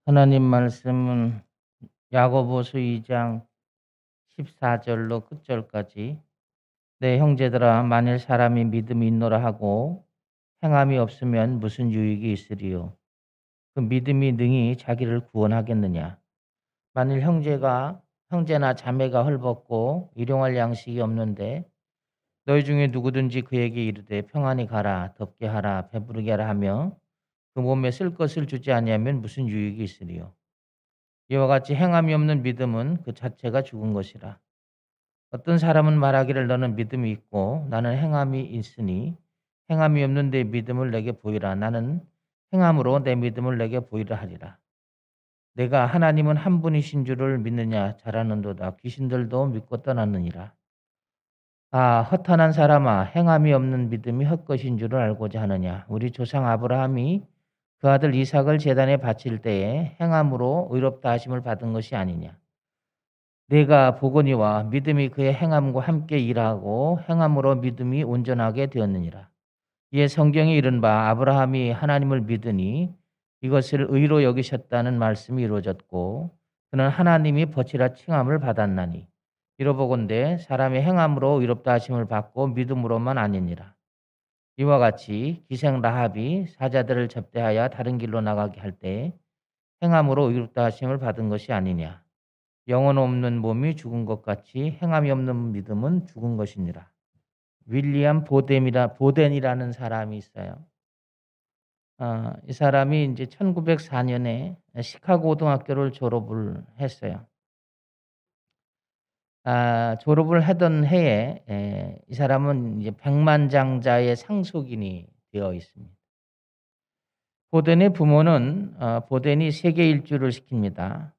하나님 말씀은 야고보서 2장 14절로 끝절까지 내 형제들아 만일 사람이 믿음이 있노라 하고 행함이 없으면 무슨 유익이 있으리요. 그 믿음이 능히 자기를 구원하겠느냐. 만일 형제나 자매가 헐벗고 일용할 양식이 없는데 너희 중에 누구든지 그에게 이르되 평안히 가라 덥게 하라 배부르게 하라 하며 그 몸에 쓸 것을 주지 아니하면 무슨 유익이 있으리요. 이와 같이 행함이 없는 믿음은 그 자체가 죽은 것이라. 어떤 사람은 말하기를 너는 믿음이 있고 나는 행함이 있으니 행함이 없는 내 믿음을 내게 보이라. 나는 행함으로 내 믿음을 내게 보이라 하리라. 내가 하나님은 한 분이신 줄을 믿느냐 잘하는도다. 귀신들도 믿고 떠났느니라. 아, 허탄한 사람아, 행함이 없는 믿음이 헛것인 줄을 알고자 하느냐. 우리 조상 아브라함이 그 아들 이삭을 제단에 바칠 때에 행함으로 의롭다 하심을 받은 것이 아니냐. 내가 보거니와 믿음이 그의 행함과 함께 일하고 행함으로 믿음이 온전하게 되었느니라. 이에 성경에 이른 바 아브라함이 하나님을 믿으니 이것을 의로 여기셨다는 말씀이 이루어졌고 그는 하나님이 버치라 칭함을 받았나니 이로보건대 사람의 행함으로 의롭다 하심을 받고 믿음으로만 아니니라. 이와 같이 기생 라합이 사자들을 접대하여 다른 길로 나가게 할 때 행함으로 의롭다 하심을 받은 것이 아니냐. 영혼 없는 몸이 죽은 것 같이 행함이 없는 믿음은 죽은 것이니라. 윌리엄 보덴이라는 사람이 있어요. 이 사람이 이제 1904년에 시카고 고등학교를 졸업을 했어요. 졸업을 하던 해에 이 사람은 이제 백만장자의 상속인이 되어 있습니다. 보덴의 부모는 보덴이 세계 일주를 시킵니다.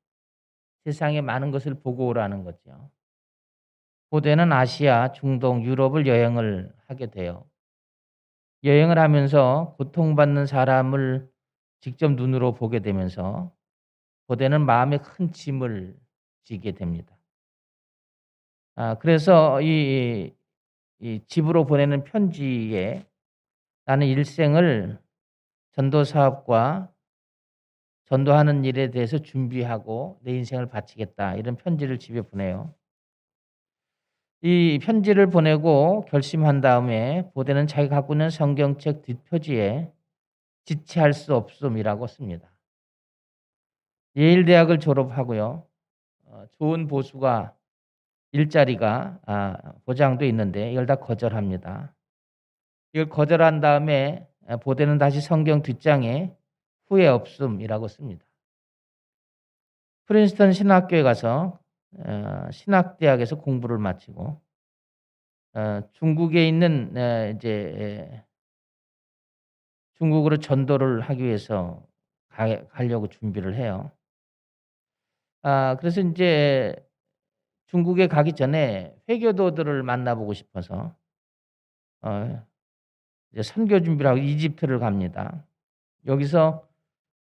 세상에 많은 것을 보고 오라는 거죠. 보덴은 아시아, 중동, 유럽을 여행을 하게 돼요. 여행을 하면서 고통받는 사람을 직접 눈으로 보게 되면서 보덴은 마음에 큰 짐을 지게 됩니다. 그래서 이 집으로 보내는 편지에 나는 일생을 전도 사업과 전도하는 일에 대해서 준비하고 내 인생을 바치겠다. 이런 편지를 집에 보내요. 이 편지를 보내고 결심한 다음에 보덴은 자기가 갖고 있는 성경책 뒷표지에 지체할 수 없음이라고 씁니다. 예일 대학을 졸업하고요. 좋은 보수가 일자리가 보장돼 있는데 이걸 다 거절합니다. 이걸 거절한 다음에 보덴은 다시 성경 뒷장에 후회 없음이라고 씁니다. 프린스턴 신학교에 가서 신학대학에서 공부를 마치고 중국에 있는 이제 중국으로 전도를 하기 위해서 가려고 준비를 해요. 그래서 이제 중국에 가기 전에 회교도들을 만나보고 싶어서 이제 선교 준비를 하고 이집트를 갑니다. 여기서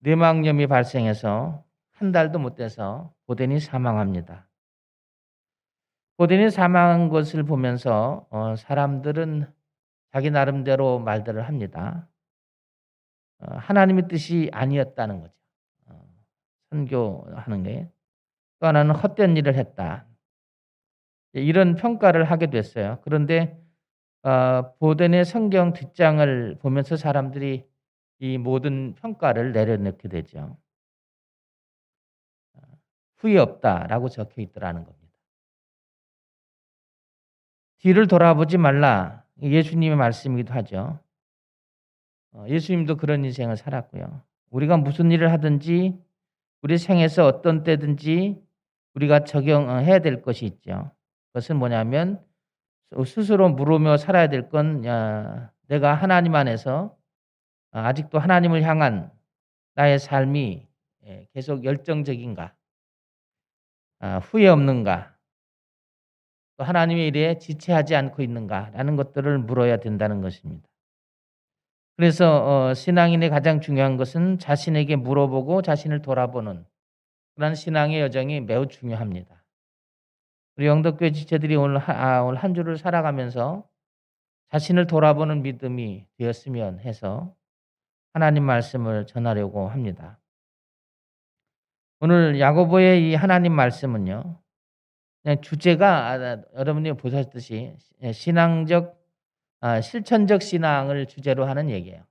뇌망염이 발생해서 한 달도 못 돼서 보덴이 사망합니다. 보덴이 사망한 것을 보면서 사람들은 자기 나름대로 말들을 합니다. 하나님의 뜻이 아니었다는 거죠. 선교하는 게. 또 하나는 헛된 일을 했다. 이런 평가를 하게 됐어요. 그런데 보덴의 성경 뒷장을 보면서 사람들이 이 모든 평가를 내려놓게 되죠. 후회 없다라고 적혀 있더라는 겁니다. 뒤를 돌아보지 말라. 예수님의 말씀이기도 하죠. 예수님도 그런 인생을 살았고요. 우리가 무슨 일을 하든지 우리 생에서 어떤 때든지 우리가 적용해야 될 것이 있죠. 그것은 뭐냐면 스스로 물으며 살아야 될 건 내가 하나님 안에서 아직도 하나님을 향한 나의 삶이 계속 열정적인가, 후회 없는가, 또 하나님의 일에 지체하지 않고 있는가라는 것들을 물어야 된다는 것입니다. 그래서 신앙인의 가장 중요한 것은 자신에게 물어보고 자신을 돌아보는 그런 신앙의 여정이 매우 중요합니다. 우리 영덕교회 지체들이 오늘 한 주를 살아가면서 자신을 돌아보는 믿음이 되었으면 해서 하나님 말씀을 전하려고 합니다. 오늘 야고보의 이 하나님 말씀은요. 그냥 주제가 여러분이 보셨듯이 신앙적 실천적 신앙을 주제로 하는 얘기예요.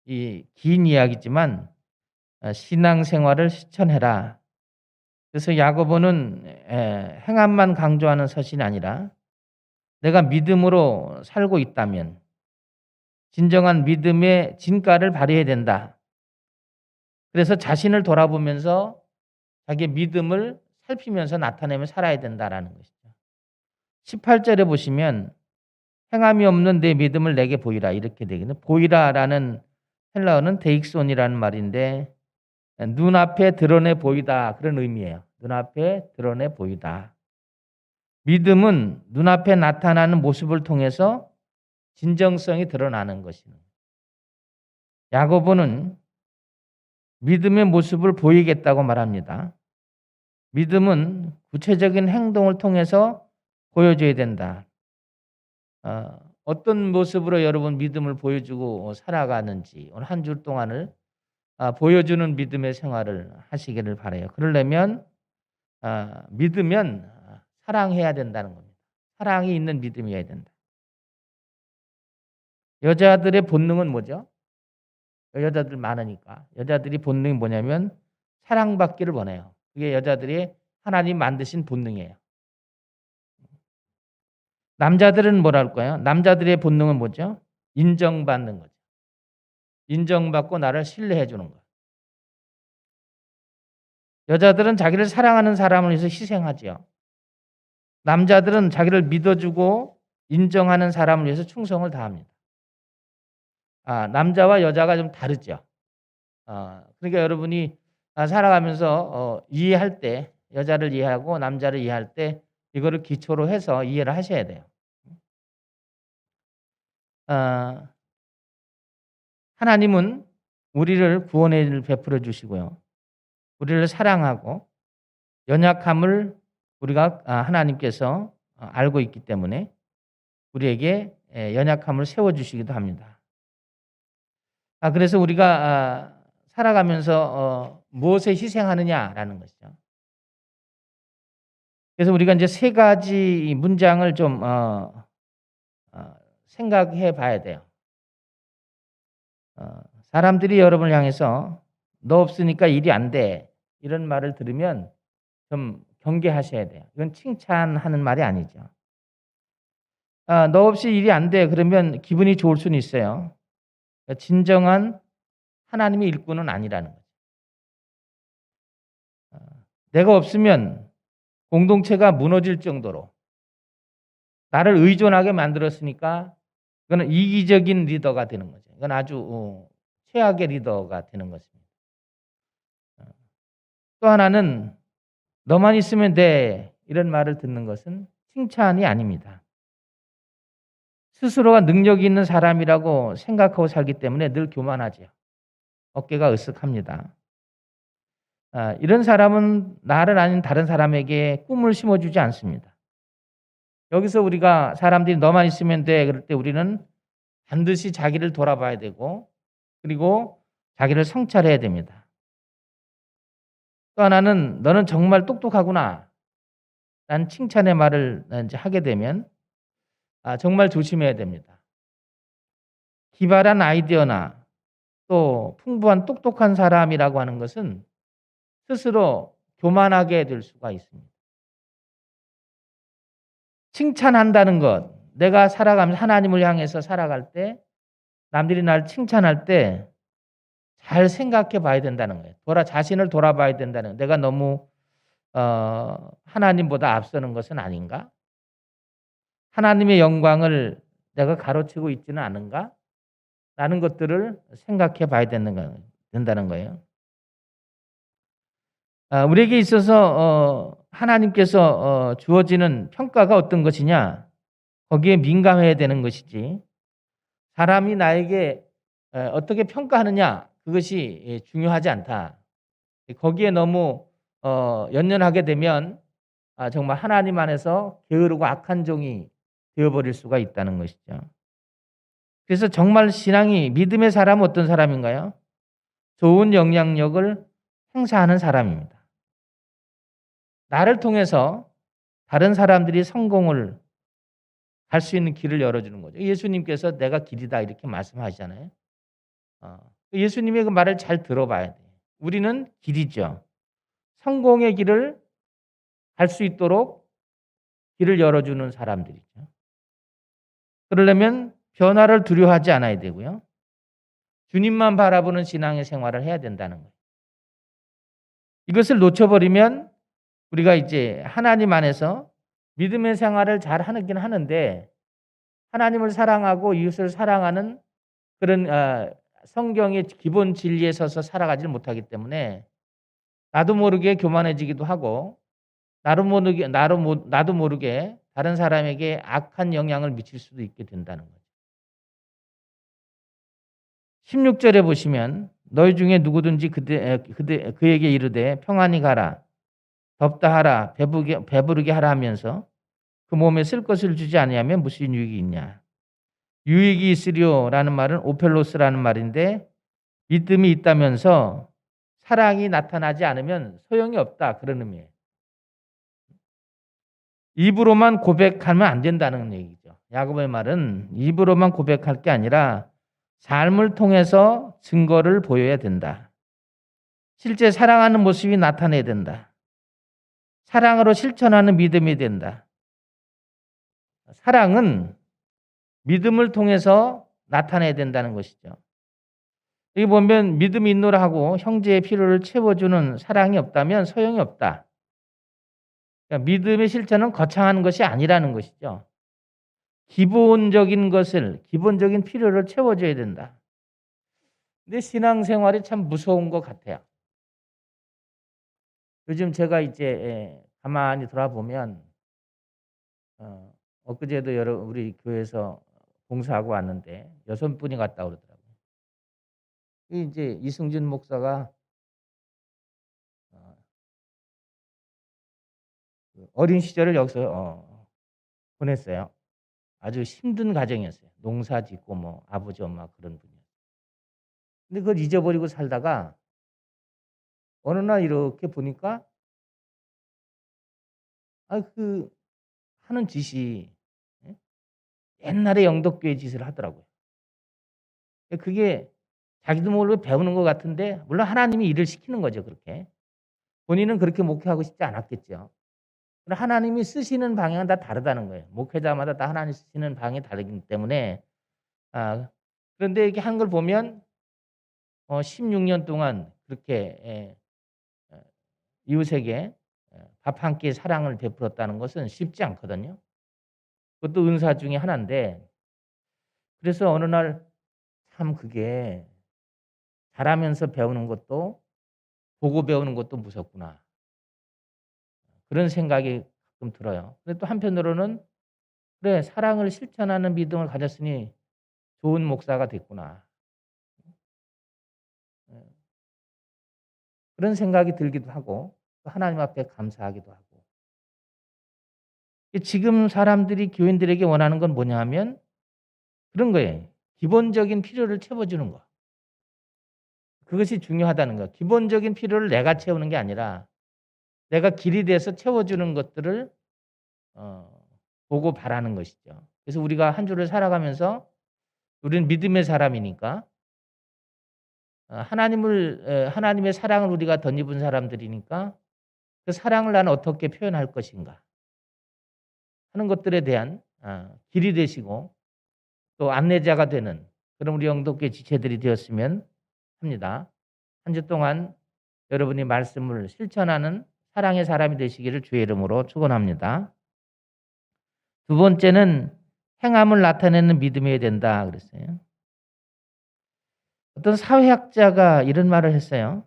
이 긴 이야기지만 신앙생활을 실천해라. 그래서 야고보는 행함만 강조하는 서신이 아니라 내가 믿음으로 살고 있다면 진정한 믿음의 진가를 발휘해야 된다. 그래서 자신을 돌아보면서 자기의 믿음을 살피면서 나타내며 살아야 된다라는 것이죠. 18절에 보시면 행함이 없는 내 믿음을 내게 보이라 이렇게 되겠네. 보이라라는 헬라어는 데익손이라는 말인데 눈앞에 드러내 보이다 그런 의미예요. 눈앞에 드러내 보이다. 믿음은 눈앞에 나타나는 모습을 통해서 진정성이 드러나는 것입니다. 야고보는 믿음의 모습을 보이겠다고 말합니다. 믿음은 구체적인 행동을 통해서 보여줘야 된다. 어떤 모습으로 여러분 믿음을 보여주고 살아가는지 오늘 한 주 동안을 보여주는 믿음의 생활을 하시기를 바라요. 그러려면 믿으면 사랑해야 된다는 겁니다. 사랑이 있는 믿음이어야 된다. 여자들의 본능은 뭐죠? 여자들 많으니까. 여자들이 본능이 뭐냐면 사랑받기를 원해요. 그게 여자들이 하나님 만드신 본능이에요. 남자들은 뭐랄까요? 남자들의 본능은 뭐죠? 인정받는 거죠. 인정받고 나를 신뢰해 주는 거. 여자들은 자기를 사랑하는 사람을 위해서 희생하죠. 남자들은 자기를 믿어주고 인정하는 사람을 위해서 충성을 다합니다. 남자와 여자가 좀 다르죠. 그러니까 여러분이 살아가면서 이해할 때 여자를 이해하고 남자를 이해할 때 이거를 기초로 해서 이해를 하셔야 돼요. 하나님은 우리를 구원의 일을 베풀어 주시고요. 우리를 사랑하고 연약함을 우리가 하나님께서 알고 있기 때문에 우리에게 연약함을 세워주시기도 합니다. 그래서 우리가 살아가면서 무엇에 희생하느냐라는 것이죠. 그래서 우리가 이제 세 가지 문장을 좀 생각해 봐야 돼요. 사람들이 여러분을 향해서 너 없으니까 일이 안 돼 이런 말을 들으면 좀 경계하셔야 돼요. 이건 칭찬하는 말이 아니죠. 너 없이 일이 안 돼 그러면 기분이 좋을 수는 있어요. 그러니까 진정한 하나님의 일꾼은 아니라는 거죠. 내가 없으면 공동체가 무너질 정도로 나를 의존하게 만들었으니까 이거는 이기적인 리더가 되는 거죠. 이건 아주 최악의 리더가 되는 것입니다. 또 하나는 너만 있으면 돼 이런 말을 듣는 것은 칭찬이 아닙니다. 스스로가 능력이 있는 사람이라고 생각하고 살기 때문에 늘 교만하죠. 어깨가 으쓱합니다. 이런 사람은 나를 아닌 다른 사람에게 꿈을 심어주지 않습니다. 여기서 우리가 사람들이 너만 있으면 돼 그럴 때 우리는 반드시 자기를 돌아봐야 되고 그리고 자기를 성찰해야 됩니다. 또 하나는 너는 정말 똑똑하구나 라는 칭찬의 말을 이제 하게 되면 정말 조심해야 됩니다. 기발한 아이디어나 또 풍부한 똑똑한 사람이라고 하는 것은 스스로 교만하게 될 수가 있습니다. 칭찬한다는 것, 내가 살아가면서 하나님을 향해서 살아갈 때 남들이 나를 칭찬할 때 잘 생각해 봐야 된다는 거예요. 자신을 돌아봐야 된다는 거예요. 내가 너무 하나님보다 앞서는 것은 아닌가? 하나님의 영광을 내가 가로채고 있지는 않은가? 라는 것들을 생각해 봐야 된다는 거예요. 우리에게 있어서 하나님께서 주어지는 평가가 어떤 것이냐? 거기에 민감해야 되는 것이지 사람이 나에게 어떻게 평가하느냐 그것이 중요하지 않다. 거기에 너무 연연하게 되면 정말 하나님 안에서 게으르고 악한 종이 되어버릴 수가 있다는 것이죠. 그래서 정말 신앙이 믿음의 사람은 어떤 사람인가요? 좋은 영향력을 행사하는 사람입니다. 나를 통해서 다른 사람들이 성공을 갈 수 있는 길을 열어주는 거죠. 예수님께서 내가 길이다 이렇게 말씀하시잖아요. 예수님의 그 말을 잘 들어봐야 돼요. 우리는 길이죠. 성공의 길을 갈 수 있도록 길을 열어주는 사람들이죠. 그러려면 변화를 두려워하지 않아야 되고요. 주님만 바라보는 신앙의 생활을 해야 된다는 거예요. 이것을 놓쳐버리면 우리가 이제 하나님 안에서 믿음의 생활을 잘 하긴 하는데 하나님을 사랑하고 이웃을 사랑하는 그런 성경의 기본 진리에 서서 살아가지를 못하기 때문에 나도 모르게 교만해지기도 하고 나도 모르게 다른 사람에게 악한 영향을 미칠 수도 있게 된다는 거죠. 16절에 보시면 너희 중에 누구든지 그에게 이르되 평안히 가라 덥다 하라 배부르게 하라 하면서 그 몸에 쓸 것을 주지 아니하면 무슨 유익이 있냐. 유익이 있으리오라는 말은 오펠로스라는 말인데 믿음이 있다면서 사랑이 나타나지 않으면 소용이 없다 그런 의미예요. 입으로만 고백하면 안 된다는 얘기죠. 야고보의 말은 입으로만 고백할 게 아니라 삶을 통해서 증거를 보여야 된다. 실제 사랑하는 모습이 나타내야 된다. 사랑으로 실천하는 믿음이 된다. 사랑은 믿음을 통해서 나타내야 된다는 것이죠. 여기 보면 믿음이 있노라 하고 형제의 필요를 채워주는 사랑이 없다면 소용이 없다. 그러니까 믿음의 실천은 거창한 것이 아니라는 것이죠. 기본적인 필요를 채워줘야 된다. 근데 신앙생활이 참 무서운 것 같아요. 요즘 제가 이제 가만히 돌아보면 엊그제도 우리 교회에서 봉사하고 왔는데 6분이 갔다 그러더라고요. 이제 이승준 목사가 어린 시절을 여기서 보냈어요. 아주 힘든 가정이었어요. 농사 짓고 뭐 아버지 엄마 그런 분이었어요. 근데 그걸 잊어버리고 살다가 어느 날 이렇게 보니까 그 하는 짓이 옛날에 영덕교회 짓을 하더라고요. 그게 자기도 모르게 배우는 것 같은데 물론 하나님이 일을 시키는 거죠. 그렇게. 본인은 그렇게 목회하고 싶지 않았겠죠. 하나님이 쓰시는 방향은 다 다르다는 거예요. 목회자마다 다 하나님 쓰시는 방향이 다르기 때문에 그런데 이렇게 한 걸 보면 16년 동안 그렇게 이웃에게 밥 한 끼 사랑을 베풀었다는 것은 쉽지 않거든요. 그것도 은사 중에 하나인데 그래서 어느 날 참 그게 잘하면서 배우는 것도 보고 배우는 것도 무섭구나. 그런 생각이 가끔 들어요. 근데 또 한편으로는 그래 사랑을 실천하는 믿음을 가졌으니 좋은 목사가 됐구나. 그런 생각이 들기도 하고 또 하나님 앞에 감사하기도 하고. 지금 사람들이 교인들에게 원하는 건 뭐냐 하면 그런 거예요. 기본적인 필요를 채워주는 거. 그것이 중요하다는 거. 기본적인 필요를 내가 채우는 게 아니라 내가 길이 돼서 채워주는 것들을 보고 바라는 것이죠. 그래서 우리가 한 주를 살아가면서 우리는 믿음의 사람이니까 하나님의 사랑을 우리가 덧입은 사람들이니까 그 사랑을 나는 어떻게 표현할 것인가 하는 것들에 대한 길이 되시고 또 안내자가 되는 그런 우리 영덕교회 지체들이 되었으면 합니다. 한 주 동안 여러분이 말씀을 실천하는 사랑의 사람이 되시기를 주의 이름으로 축원합니다. 두 번째는 행함을 나타내는 믿음이어야 된다 그랬어요. 어떤 사회학자가 이런 말을 했어요.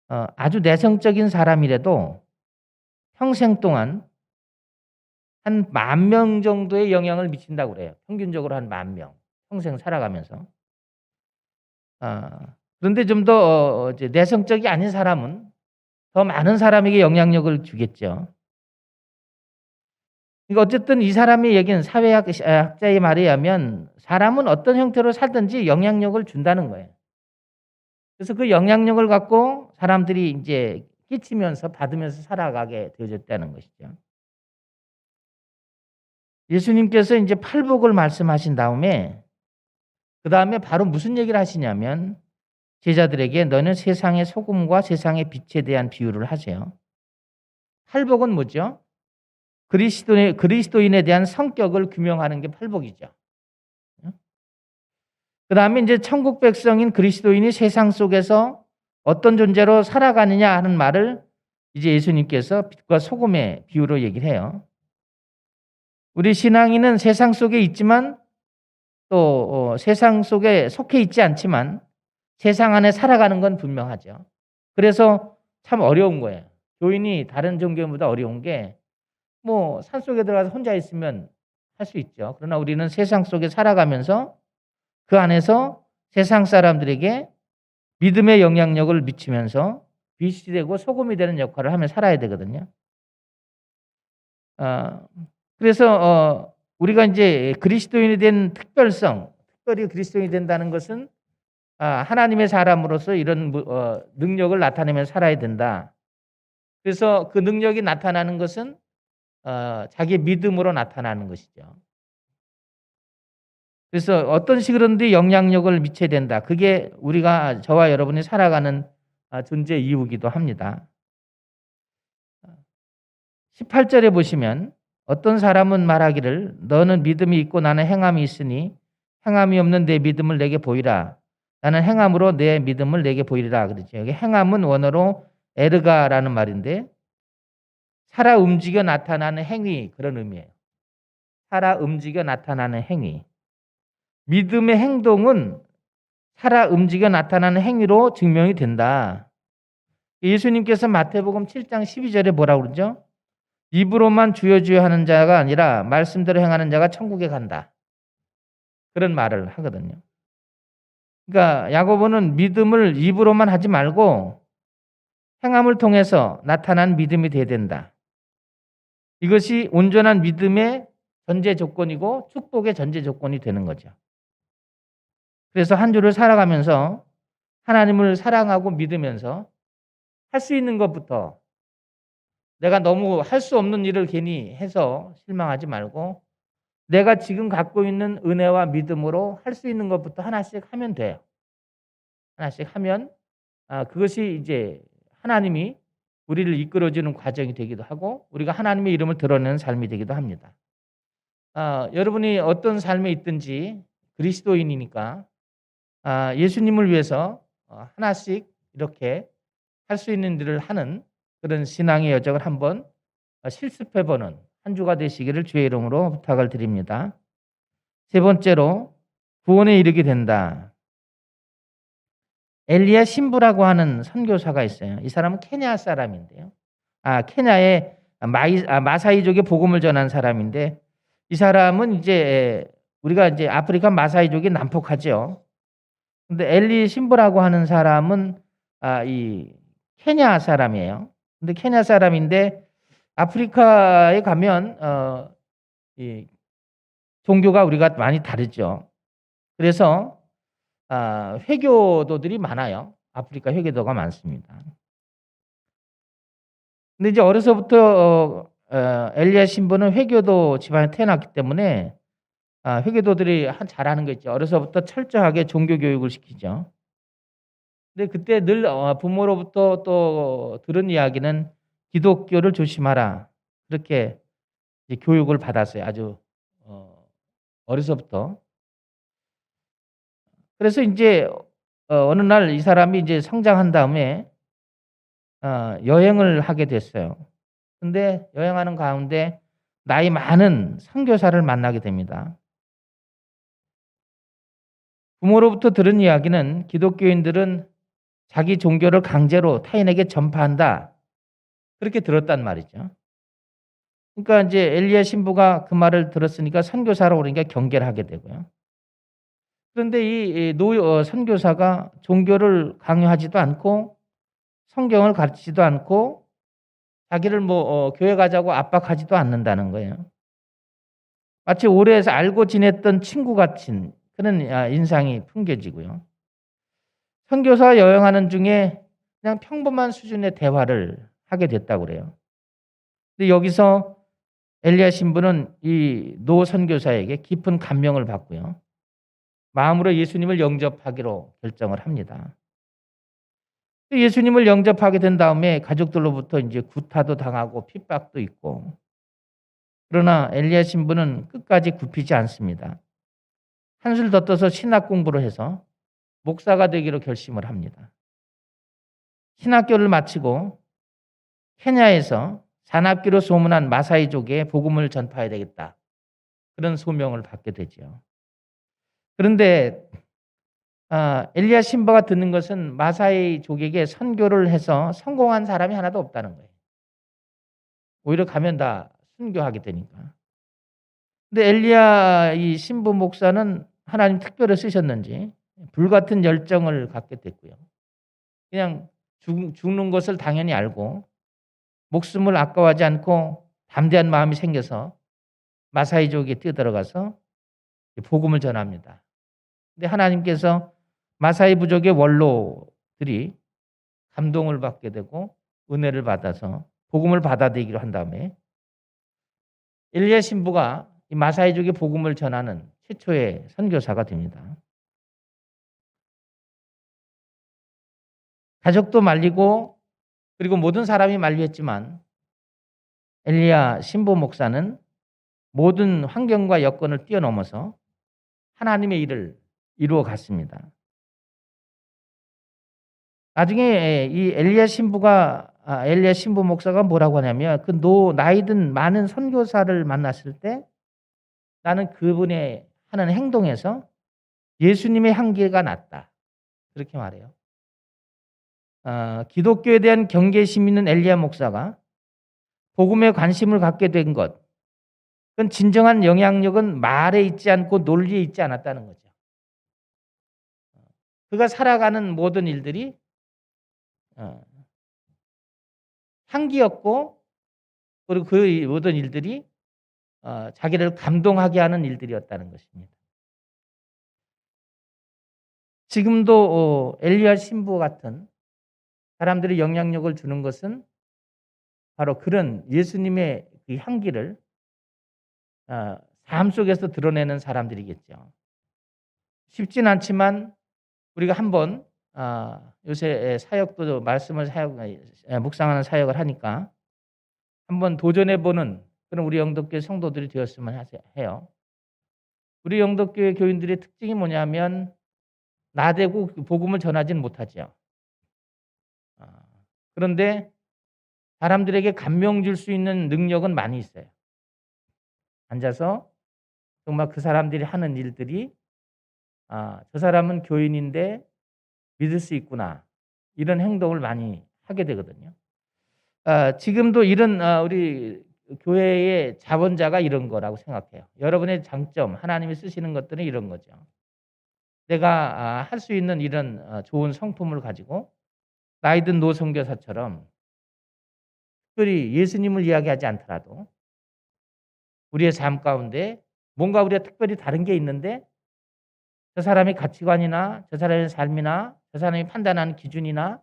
아주 내성적인 사람이라도 평생 동안 한 10,000명 정도의 영향을 미친다고 그래요. 평균적으로 한 10,000명. 평생 살아가면서. 그런데 좀 더 내성적이 아닌 사람은 더 많은 사람에게 영향력을 주겠죠. 그러니까 어쨌든 이 사람의 얘기는 사회학자의 말에 의하면 사람은 어떤 형태로 살든지 영향력을 준다는 거예요. 그래서 그 영향력을 갖고 사람들이 이제 끼치면서 받으면서 살아가게 되어졌다는 것이죠. 예수님께서 이제 팔복을 말씀하신 다음에 그다음에 바로 무슨 얘기를 하시냐면 제자들에게 너는 세상의 소금과 세상의 빛에 대한 비유를 하세요. 팔복은 뭐죠? 그리스도인에 대한 성격을 규명하는 게 팔복이죠. 그다음에 이제 천국 백성인 그리스도인이 세상 속에서 어떤 존재로 살아가느냐 하는 말을 이제 예수님께서 빛과 소금의 비유로 얘기를 해요. 우리 신앙인은 세상 속에 있지만 또 세상 속에 속해 있지 않지만 세상 안에 살아가는 건 분명하죠. 그래서 참 어려운 거예요. 교인이 다른 종교보다 어려운 게 뭐 산속에 들어가서 혼자 있으면 할 수 있죠. 그러나 우리는 세상 속에 살아가면서 그 안에서 세상 사람들에게 믿음의 영향력을 미치면서 빛이 되고 소금이 되는 역할을 하며 살아야 되거든요. 그래서 우리가 이제 그리스도인이 된 특별성, 특별히 그리스도인이 된다는 것은 하나님의 사람으로서 이런 능력을 나타내며 살아야 된다. 그래서 그 능력이 나타나는 것은 자기 믿음으로 나타나는 것이죠. 그래서 어떤 식으로든지 영향력을 미쳐야 된다. 그게 우리가 저와 여러분이 살아가는 존재 이유이기도 합니다. 18절에 보시면 어떤 사람은 말하기를 너는 믿음이 있고 나는 행함이 있으니 행함이 없는 내 믿음을 내게 보이라. 나는 행함으로 내 믿음을 내게 보이리라. 그러죠. 여기 행함은 원어로 에르가라는 말인데 살아 움직여 나타나는 행위 그런 의미예요. 살아 움직여 나타나는 행위. 믿음의 행동은 살아 움직여 나타나는 행위로 증명이 된다. 예수님께서 마태복음 7장 12절에 뭐라고 그러죠? 입으로만 주여 주여 하는 자가 아니라 말씀대로 행하는 자가 천국에 간다. 그런 말을 하거든요. 그러니까 야고보는 믿음을 입으로만 하지 말고 행함을 통해서 나타난 믿음이 돼야 된다. 이것이 온전한 믿음의 전제 조건이고 축복의 전제 조건이 되는 거죠. 그래서 한 주를 살아가면서 하나님을 사랑하고 믿으면서 할 수 있는 것부터 내가 너무 할 수 없는 일을 괜히 해서 실망하지 말고 내가 지금 갖고 있는 은혜와 믿음으로 할 수 있는 것부터 하나씩 하면 돼요. 하나씩 하면 그것이 이제 하나님이 우리를 이끌어주는 과정이 되기도 하고 우리가 하나님의 이름을 드러내는 삶이 되기도 합니다. 여러분이 어떤 삶에 있든지 그리스도인이니까 예수님을 위해서 하나씩 이렇게 할 수 있는 일을 하는 그런 신앙의 여정을 한번 실습해보는 한 주가 되시기를 주의 이름으로 부탁을 드립니다. 세 번째로 구원에 이르게 된다. 엘리야 신부라고 하는 선교사가 있어요. 이 사람은 케냐 사람인데요. 케냐의 마사이족의 복음을 전한 사람인데 이 사람은 이제 우리가 이제 아프리카 마사이족이 난폭하죠. 근데 엘리 신부라고 하는 사람은 이 케냐 사람이에요. 근데 케냐 사람인데 아프리카에 가면 이 종교가 우리가 많이 다르죠. 그래서 회교도들이 많아요. 아프리카 회교도가 많습니다. 근데 이제 어려서부터 엘리야 신부는 회교도 집안에 태어났기 때문에 회교도들이 잘하는 거 있죠. 어려서부터 철저하게 종교 교육을 시키죠. 근데 그때 늘 부모로부터 또 들은 이야기는 기독교를 조심하라. 그렇게 이제 교육을 받았어요. 아주 어려서부터. 그래서 이제 어느 날 이 사람이 이제 성장한 다음에 여행을 하게 됐어요. 근데 여행하는 가운데 나이 많은 선교사를 만나게 됩니다. 부모로부터 들은 이야기는 기독교인들은 자기 종교를 강제로 타인에게 전파한다. 그렇게 들었단 말이죠. 그러니까 이제 엘리야 신부가 그 말을 들었으니까 선교사로 그러니까 경계를 하게 되고요. 그런데 이 선교사가 종교를 강요하지도 않고 성경을 가르치지도 않고 자기를 교회 가자고 압박하지도 않는다는 거예요. 마치 오래 알고 지냈던 친구 같은 그런 인상이 풍겨지고요. 선교사 여행하는 중에 그냥 평범한 수준의 대화를 하게 됐다고 그래요. 근데 여기서 엘리야 신부는 이 노 선교사에게 깊은 감명을 받고요. 마음으로 예수님을 영접하기로 결정을 합니다. 예수님을 영접하게 된 다음에 가족들로부터 이제 구타도 당하고 핍박도 있고, 그러나 엘리야 신부는 끝까지 굽히지 않습니다. 한술 더 떠서 신학 공부를 해서 목사가 되기로 결심을 합니다. 신학교를 마치고 케냐에서 산악기로 소문한 마사이족에 복음을 전파해야 되겠다, 그런 소명을 받게 되죠. 그런데 엘리야 신부가 듣는 것은 마사이족에게 선교를 해서 성공한 사람이 하나도 없다는 거예요. 오히려 가면 다 순교하게 되니까. 근데 엘리야 이 신부 목사는 하나님 특별히 쓰셨는지 불같은 열정을 갖게 됐고요. 그냥 죽는 것을 당연히 알고 목숨을 아까워하지 않고 담대한 마음이 생겨서 마사이족에 뛰어들어가서 복음을 전합니다. 근데 하나님께서 마사이 부족의 원로들이 감동을 받게 되고 은혜를 받아서 복음을 받아들이기로 한 다음에 엘리야 신부가 이 마사이족의 복음을 전하는 최초의 선교사가 됩니다. 가족도 말리고 그리고 모든 사람이 만류했지만 엘리야 신부 목사는 모든 환경과 여건을 뛰어넘어서 하나님의 일을 이루어 갔습니다. 나중에 이 엘리야 신부 목사가 뭐라고 하냐면 그 나이든 많은 선교사를 만났을 때 나는 그분의 하는 행동에서 예수님의 향기가 났다, 그렇게 말해요. 기독교에 대한 경계심 있는 엘리야 목사가 복음에 관심을 갖게 된 것, 그건 진정한 영향력은 말에 있지 않고 논리에 있지 않았다는 거죠. 그가 살아가는 모든 일들이 향기였고, 그리고 그 모든 일들이 자기를 감동하게 하는 일들이었다는 것입니다. 지금도 엘리야 신부 같은 사람들이 영향력을 주는 것은 바로 그런 예수님의 그 향기를 삶 속에서 드러내는 사람들이겠죠. 쉽진 않지만 우리가 한번 요새 사역도 말씀을 묵상하는 사역을 하니까 한번 도전해보는 그런 우리 영덕교회 성도들이 되었으면 해요. 우리 영덕교회 교인들의 특징이 뭐냐면 나대고 복음을 전하지는 못하죠. 그런데 사람들에게 감명 줄 수 있는 능력은 많이 있어요. 앉아서 정말 그 사람들이 하는 일들이 저 사람은 교인인데 믿을 수 있구나, 이런 행동을 많이 하게 되거든요. 지금도 이런 우리 교회의 자원자가 이런 거라고 생각해요. 여러분의 장점, 하나님이 쓰시는 것들은 이런 거죠. 내가 할 수 있는 이런 좋은 성품을 가지고 나이든 노 선교사처럼 특별히 예수님을 이야기하지 않더라도 우리의 삶 가운데 뭔가 우리가 특별히 다른 게 있는데 저 사람의 가치관이나 저 사람의 삶이나 저 사람이 판단하는 기준이나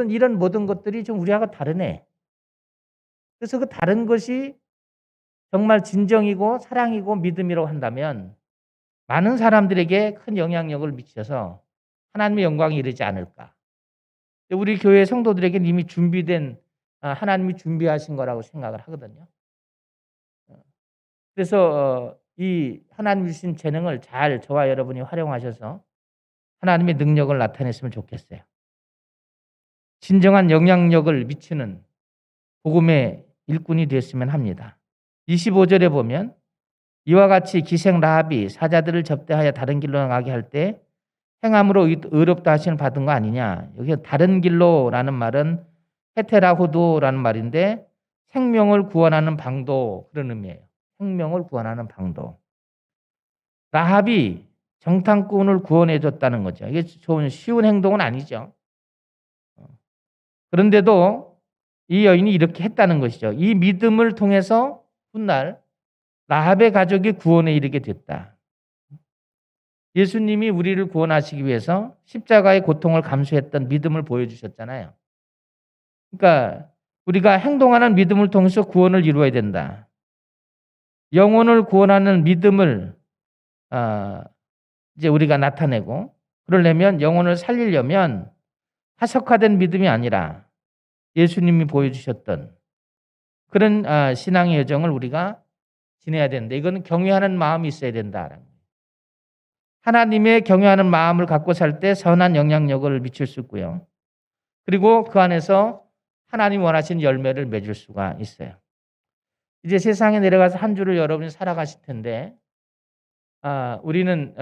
이런 모든 것들이 좀 우리하고 다르네. 그래서 그 다른 것이 정말 진정이고 사랑이고 믿음이라고 한다면 많은 사람들에게 큰 영향력을 미쳐서 하나님의 영광이 이르지 않을까. 우리 교회 성도들에게는 이미 준비된 하나님이 준비하신 거라고 생각을 하거든요. 그래서 이 하나님 주신 재능을 잘 저와 여러분이 활용하셔서 하나님의 능력을 나타냈으면 좋겠어요. 진정한 영향력을 미치는 복음의 일꾼이 되었으면 합니다. 25절에 보면 이와 같이 기생 라합이 사자들을 접대하여 다른 길로 나가게 할 때 행함으로 의롭다 하심을 받은 거 아니냐. 여기 다른 길로라는 말은 헤테라호도라는 말인데 생명을 구원하는 방도, 그런 의미예요. 생명을 구원하는 방도. 라합이 정탐꾼을 구원해 줬다는 거죠. 이게 쉬운 행동은 아니죠. 그런데도 이 여인이 이렇게 했다는 것이죠. 이 믿음을 통해서 훗날 라합의 가족이 구원에 이르게 됐다. 예수님이 우리를 구원하시기 위해서 십자가의 고통을 감수했던 믿음을 보여주셨잖아요. 그러니까 우리가 행동하는 믿음을 통해서 구원을 이루어야 된다. 영혼을 구원하는 믿음을 이제 우리가 나타내고, 그러려면 영혼을 살리려면 화석화된 믿음이 아니라 예수님이 보여주셨던 그런 신앙의 여정을 우리가 지내야 된다. 이거는 경외하는 마음이 있어야 된다. 하나님의 경외하는 마음을 갖고 살 때 선한 영향력을 미칠 수 있고요. 그리고 그 안에서 하나님 원하신 열매를 맺을 수가 있어요. 이제 세상에 내려가서 한 주를 여러분이 살아가실 텐데, 우리는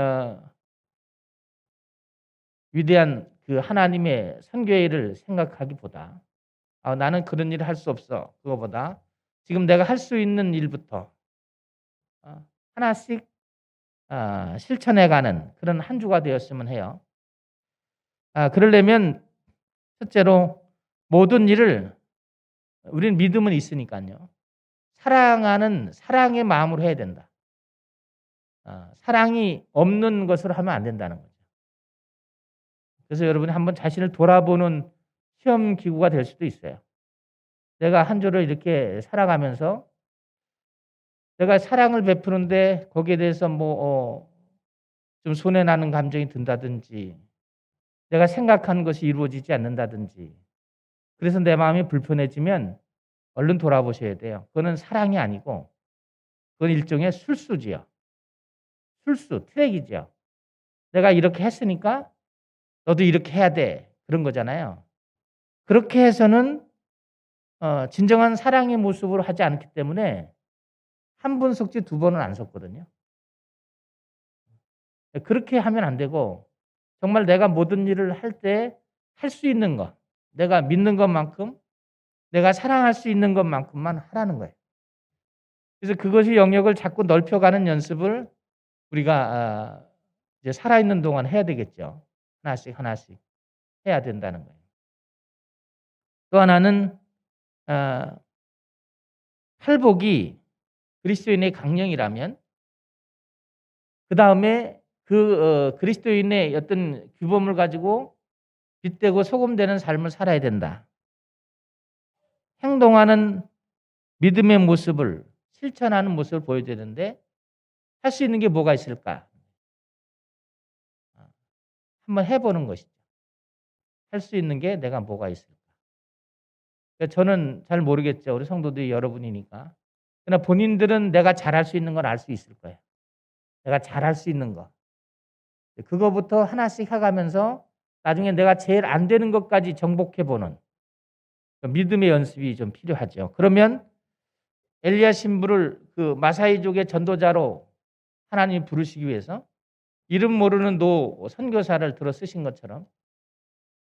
위대한 그 하나님의 선교의 일을 생각하기보다 나는 그런 일을 할 수 없어. 그거보다 지금 내가 할 수 있는 일부터 하나씩 실천해가는 그런 한 주가 되었으면 해요. 그러려면 첫째로 모든 일을 우리는 믿음은 있으니까요. 사랑하는 사랑의 마음으로 해야 된다. 사랑이 없는 것으로 하면 안 된다는 거죠. 그래서 여러분이 한번 자신을 돌아보는 시험 기구가 될 수도 있어요. 내가 한 주를 이렇게 살아가면서 내가 사랑을 베푸는데 거기에 대해서 좀 손해나는 감정이 든다든지, 내가 생각하는 것이 이루어지지 않는다든지, 그래서 내 마음이 불편해지면 얼른 돌아보셔야 돼요. 그거는 사랑이 아니고 그건 일종의 술수지요. 술수, 트랙이죠. 내가 이렇게 했으니까 너도 이렇게 해야 돼. 그런 거잖아요. 그렇게 해서는 진정한 사랑의 모습으로 하지 않기 때문에 한 번 속지 두 번은 안 속거든요. 그렇게 하면 안 되고 정말 내가 모든 일을 할 때 할 수 있는 것, 내가 믿는 것만큼, 내가 사랑할 수 있는 것만큼만 하라는 거예요. 그래서 그것이 영역을 자꾸 넓혀가는 연습을 우리가 이제 살아있는 동안 해야 되겠죠. 하나씩 하나씩 해야 된다는 거예요. 또 하나는 팔복이 그리스도인의 강령이라면 그 다음에 그리스도인의 어떤 규범을 가지고 빛되고 소금되는 삶을 살아야 된다. 행동하는 믿음의 모습을, 실천하는 모습을 보여줘야 되는데 할 수 있는 게 뭐가 있을까? 한번 해보는 것이죠. 할 수 있는 게 내가 뭐가 있을까? 그러니까 저는 잘 모르겠죠. 우리 성도들이 여러분이니까. 그러나 본인들은 내가 잘할 수 있는 걸 알 수 있을 거예요. 내가 잘할 수 있는 거. 그거부터 하나씩 해가면서 나중에 내가 제일 안 되는 것까지 정복해보는 믿음의 연습이 좀 필요하죠. 그러면 엘리야 신부를 그 마사이족의 전도자로 하나님이 부르시기 위해서 이름 모르는 노 선교사를 들어 쓰신 것처럼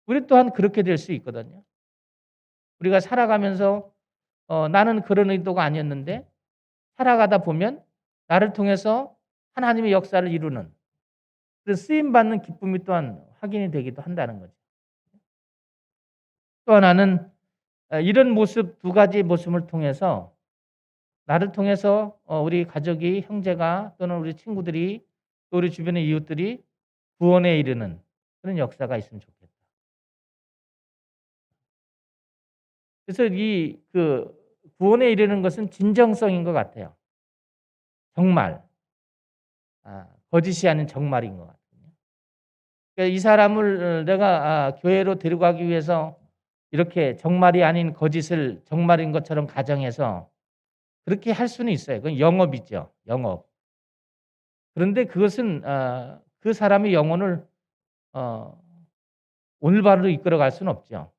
우리 또한 그렇게 될 수 있거든요. 우리가 살아가면서 나는 그런 의도가 아니었는데 살아가다 보면 나를 통해서 하나님의 역사를 이루는 그런 쓰임받는 기쁨이 또한 확인이 되기도 한다는 거죠. 또 하나는 이런 모습, 두 가지 모습을 통해서 나를 통해서 우리 가족이, 형제가 또는 우리 친구들이 또 우리 주변의 이웃들이 구원에 이르는 그런 역사가 있으면 좋겠다. 그래서 이 구원에 이르는 것은 진정성인 것 같아요. 정말 거짓이 아닌 정말인 것 같아요. 그러니까 이 사람을 내가 교회로 데려가기 위해서 이렇게 정말이 아닌 거짓을 정말인 것처럼 가정해서 그렇게 할 수는 있어요. 그건 영업이죠. 영업. 그런데 그것은 그 사람의 영혼을 올바로 이끌어갈 수는 없죠.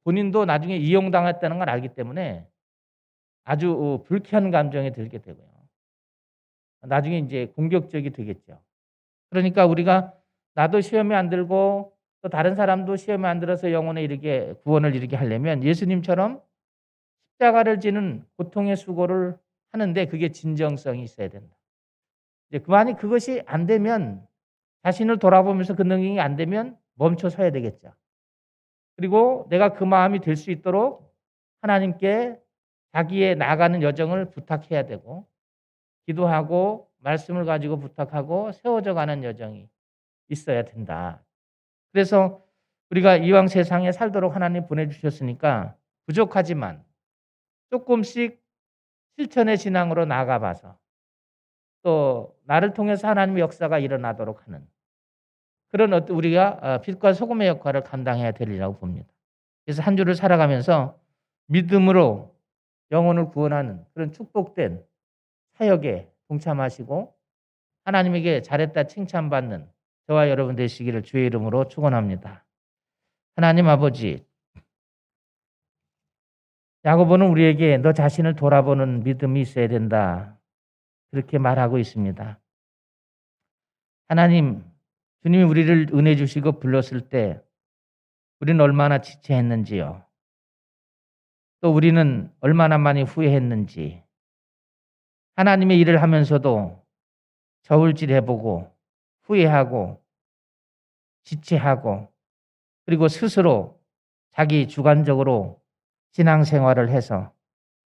본인도 나중에 이용당했다는 걸 알기 때문에 아주 불쾌한 감정이 들게 되고요. 나중에 이제 공격적이 되겠죠. 그러니까 우리가 나도 시험에 안 들고 또 다른 사람도 시험에 안 들어서 영혼에 이르게 구원을 이루게 하려면 예수님처럼 십자가를 지는 고통의 수고를 하는데 그게 진정성이 있어야 된다. 이제 그만이 그것이 안 되면 자신을 돌아보면서 그 능력이 안 되면 멈춰 서야 되겠죠. 그리고 내가 그 마음이 될 수 있도록 하나님께 자기의 나아가는 여정을 부탁해야 되고 기도하고 말씀을 가지고 부탁하고 세워져 가는 여정이 있어야 된다. 그래서 우리가 이왕 세상에 살도록 하나님 보내주셨으니까 부족하지만 조금씩 실천의 신앙으로 나아가봐서 또 나를 통해서 하나님의 역사가 일어나도록 하는 그런 우리가 빛과 소금의 역할을 감당해야 되리라고 봅니다. 그래서 한 주를 살아가면서 믿음으로 영혼을 구원하는 그런 축복된 사역에 동참하시고 하나님에게 잘했다 칭찬받는 저와 여러분 되시기를 주의 이름으로 축원합니다. 하나님 아버지, 야고보는 우리에게 너 자신을 돌아보는 믿음이 있어야 된다. 그렇게 말하고 있습니다. 하나님, 주님이 우리를 은혜 주시고 불렀을 때 우리는 얼마나 지체했는지요. 또 우리는 얼마나 많이 후회했는지. 하나님의 일을 하면서도 저울질해보고 후회하고 지체하고 그리고 스스로 자기 주관적으로 신앙생활을 해서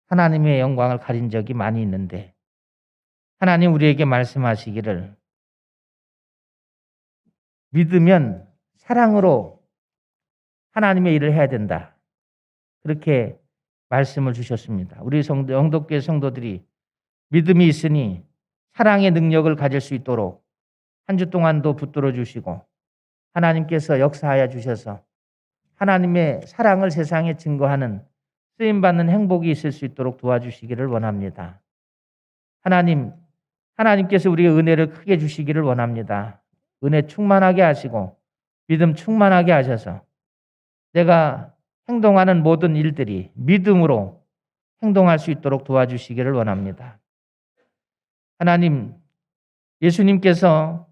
하나님의 영광을 가린 적이 많이 있는데 하나님 우리에게 말씀하시기를 믿으면 사랑으로 하나님의 일을 해야 된다. 그렇게 말씀을 주셨습니다. 우리 영덕교회 성도들이 믿음이 있으니 사랑의 능력을 가질 수 있도록 한 주 동안도 붙들어 주시고 하나님께서 역사하여 주셔서 하나님의 사랑을 세상에 증거하는 쓰임받는 행복이 있을 수 있도록 도와주시기를 원합니다. 하나님께서 우리의 은혜를 크게 주시기를 원합니다. 은혜 충만하게 하시고 믿음 충만하게 하셔서 내가 행동하는 모든 일들이 믿음으로 행동할 수 있도록 도와주시기를 원합니다. 하나님, 예수님께서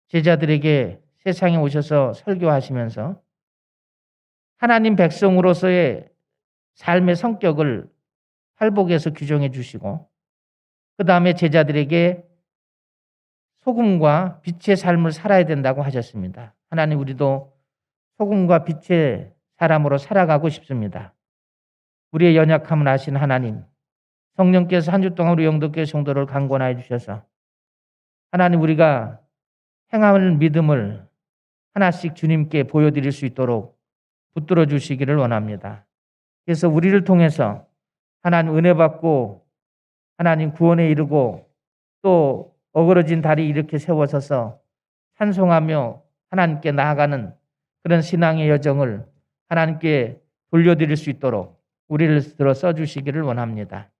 제자들에게 세상에 오셔서 설교하시면서 하나님 백성으로서의 삶의 성격을 팔복에서 규정해 주시고 그 다음에 제자들에게 소금과 빛의 삶을 살아야 된다고 하셨습니다. 하나님, 우리도 소금과 빛의 사람으로 살아가고 싶습니다. 우리의 연약함을 아신 하나님, 성령께서 한 주 동안 우리 영덕교회 성도를 강권하여 주셔서 하나님 우리가 행하는 믿음을 하나씩 주님께 보여드릴 수 있도록 붙들어 주시기를 원합니다. 그래서 우리를 통해서 하나님 은혜 받고 하나님 구원에 이르고 또 어그러진 다리 이렇게 세워서서 찬송하며 하나님께 나아가는 그런 신앙의 여정을 하나님께 돌려드릴 수 있도록 우리를 들어 써주시기를 원합니다.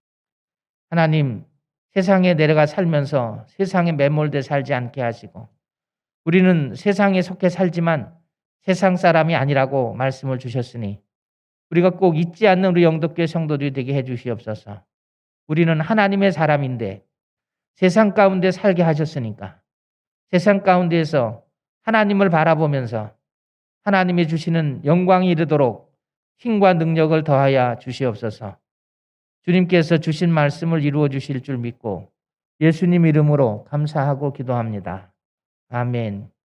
하나님, 세상에 내려가 살면서 세상에 매몰돼 살지 않게 하시고 우리는 세상에 속해 살지만 세상 사람이 아니라고 말씀을 주셨으니 우리가 꼭 잊지 않는 우리 영덕교회 성도들이 되게 해 주시옵소서. 우리는 하나님의 사람인데 세상 가운데 살게 하셨으니까 세상 가운데에서 하나님을 바라보면서 하나님이 주시는 영광이 이르도록 힘과 능력을 더하여 주시옵소서. 주님께서 주신 말씀을 이루어 주실 줄 믿고 예수님 이름으로 감사하고 기도합니다. 아멘.